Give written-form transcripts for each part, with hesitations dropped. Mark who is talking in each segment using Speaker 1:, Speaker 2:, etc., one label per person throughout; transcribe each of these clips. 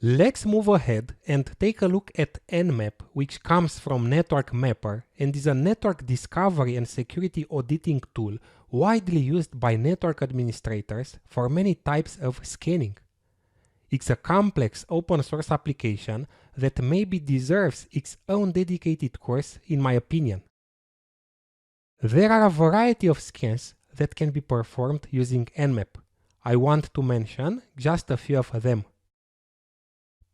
Speaker 1: Let's move ahead and take a look at Nmap, which comes from Network Mapper and is a network discovery and security auditing tool widely used by network administrators for many types of scanning. It's a complex open source application that maybe deserves its own dedicated course, in my opinion. There are a variety of scans that can be performed using Nmap. I want to mention just a few of them.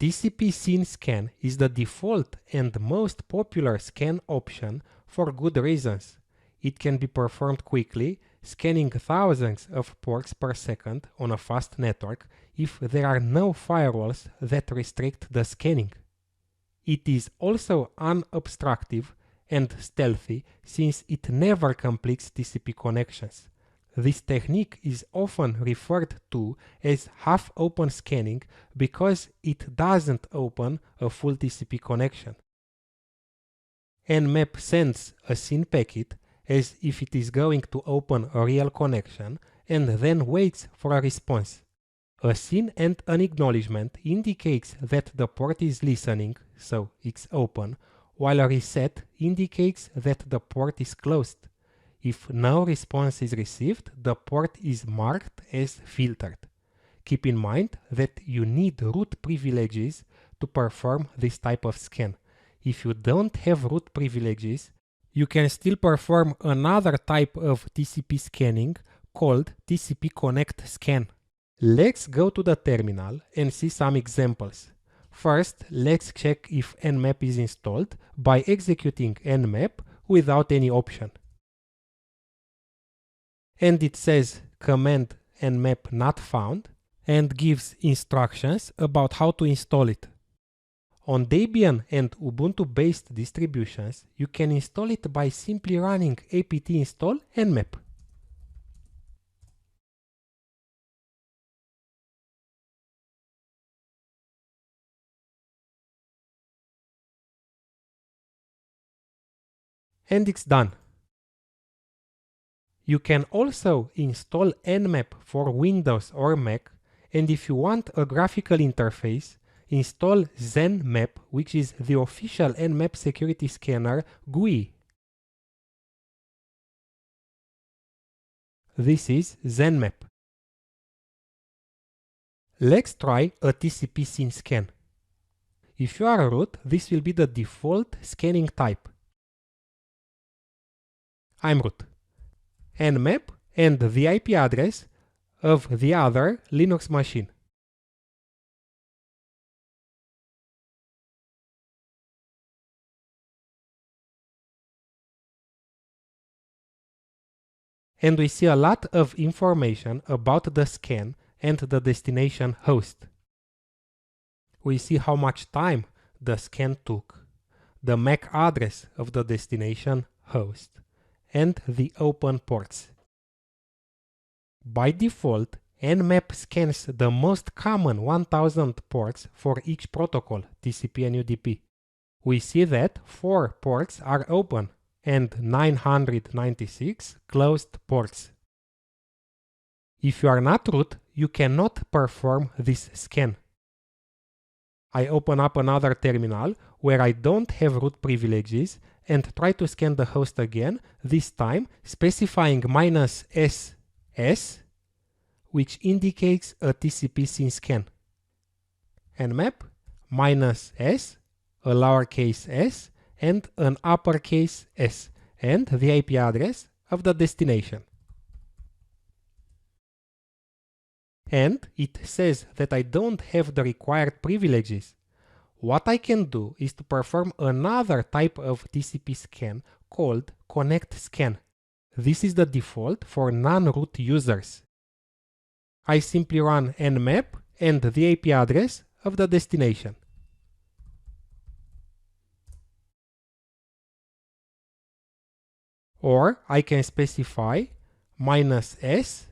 Speaker 1: TCP scene scan is the default and most popular scan option for good reasons. It can be performed quickly, scanning thousands of ports per second on a fast network if there are no firewalls that restrict the scanning. It is also unobstructive and stealthy since it never completes TCP connections. This technique is often referred to as half-open scanning because it doesn't open a full TCP connection. Nmap sends a SYN packet as if it is going to open a real connection and then waits for a response. A SYN and an acknowledgement indicates that the port is listening, so it's open, while a reset indicates that the port is closed. If no response is received, the port is marked as filtered. Keep in mind that you need root privileges to perform this type of scan. If you don't have root privileges, you can still perform another type of TCP scanning called TCP connect scan. Let's go to the terminal and see some examples. First, let's check if Nmap is installed by executing nmap without any option. And it says command nmap not found and gives instructions about how to install it. On Debian and Ubuntu-based distributions, you can install it by simply running apt install nmap. And it's done. You can also install Nmap for Windows or Mac, and if you want a graphical interface, install Nmap, which is the official Nmap security scanner GUI. This is Nmap. Let's try a TCP scene scan. If you are root, this will be the default scanning type. I'm root. Nmap and the IP address of the other Linux machine. And we see a lot of information about the scan and the destination host. We see how much time the scan took, the MAC address of the destination host, and the open ports. By default, Nmap scans the most common 1000 ports for each protocol, TCP and UDP. We see that 4 ports are open and 996 closed ports. If you are not root, you cannot perform this scan. I open up another terminal where I don't have root privileges and try to scan the host again, this time specifying -SS, which indicates a TCP scene scan. Nmap, -S, a lowercase s, and an uppercase s, and the IP address of the destination. And it says that I don't have the required privileges. What I can do is to perform another type of TCP scan called connect scan. This is the default for non-root users. I simply run nmap and the IP address of the destination. Or I can specify -s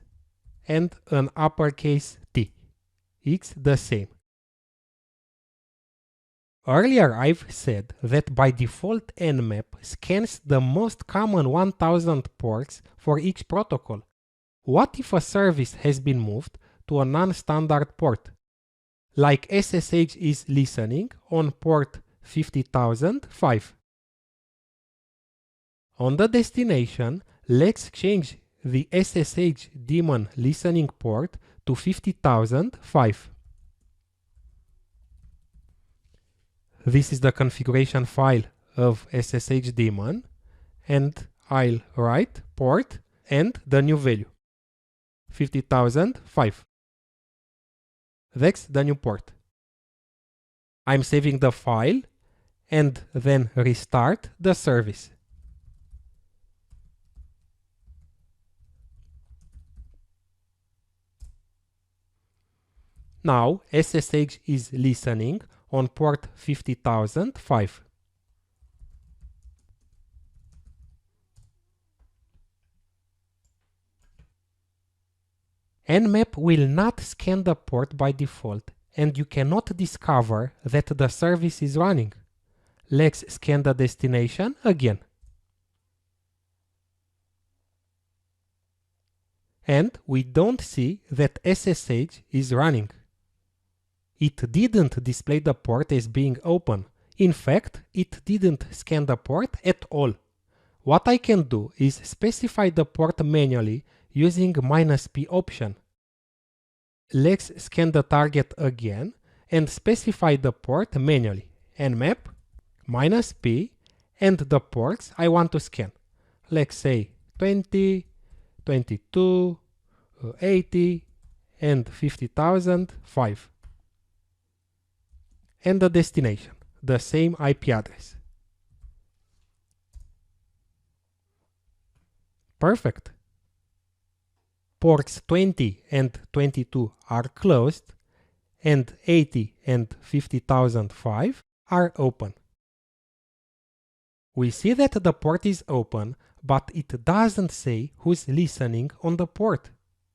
Speaker 1: and an uppercase T. It's the same. Earlier I've said that by default Nmap scans the most common 1000 ports for each protocol. What if a service has been moved to a non-standard port? like SSH is listening on port 50,005. On the destination, let's change the SSH daemon listening port to 50,005. This is the configuration file of SSH daemon, and I'll write port and the new value, 50,005. That's the new port. I'm saving the file and then restart the service. Now SSH is listening on port 50,005. Nmap will not scan the port by default, and you cannot discover that the service is running. Let's scan the destination again. And we don't see that SSH is running. It didn't display the port as being open. In fact, it didn't scan the port at all. What I can do is specify the port manually using -p option. Let's scan the target again and specify the port manually. Nmap, -p, and the ports I want to scan. Let's say 20, 22, 80, and 50,005. And the destination, the same IP address. Perfect. Ports 20 and 22 are closed, and 80 and 50,005 are open. We see that the port is open, but it doesn't say who's listening on the port.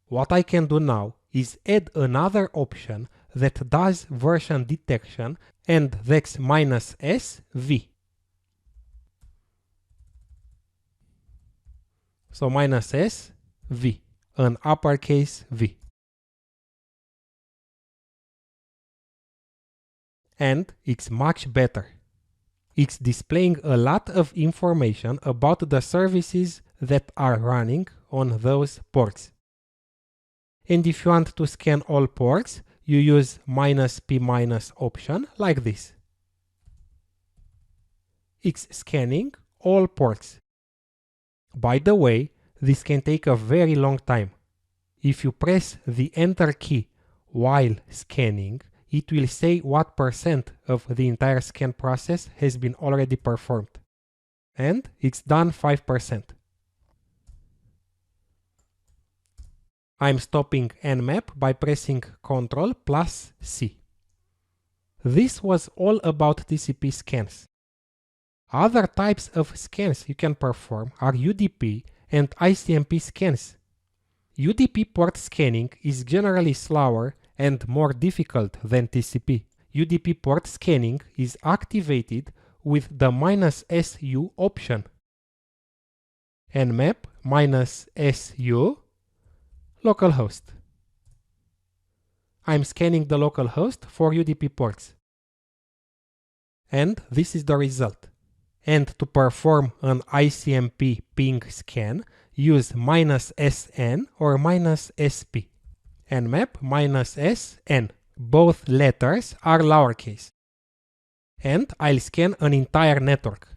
Speaker 1: What I can do now is add another option that does version detection, and that's -sv. So -sv, an uppercase V. And it's much better. It's displaying a lot of information about the services that are running on those ports. And if you want to scan all ports, you use -p- option like this. It's scanning all ports. By the way, this can take a very long time. If you press the Enter key while scanning, it will say what % of the entire scan process has been already performed. And it's done 5%. I'm stopping Nmap by pressing Ctrl+C. This was all about TCP scans. Other types of scans you can perform are UDP and Icmp scans. UDP port scanning is generally slower and more difficult than TCP. UDP port scanning is activated with the -su option. Nmap -su localhost. I'm scanning the localhost for UDP ports. And this is the result. And to perform an Icmp ping scan, use -sn or -sp. Nmap -sn. Both letters are lowercase. And I'll scan an entire network.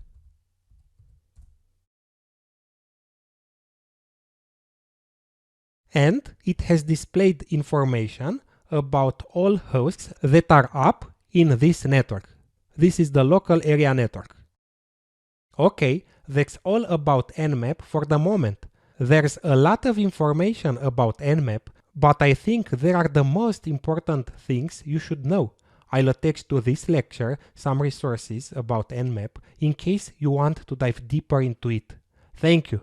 Speaker 1: And it has displayed information about all hosts that are up in this network. This is the local area network. Okay, that's all about Nmap for the moment. There's a lot of information about Nmap, but I think there are the most important things you should know. I'll attach to this lecture some resources about Nmap in case you want to dive deeper into it. Thank you.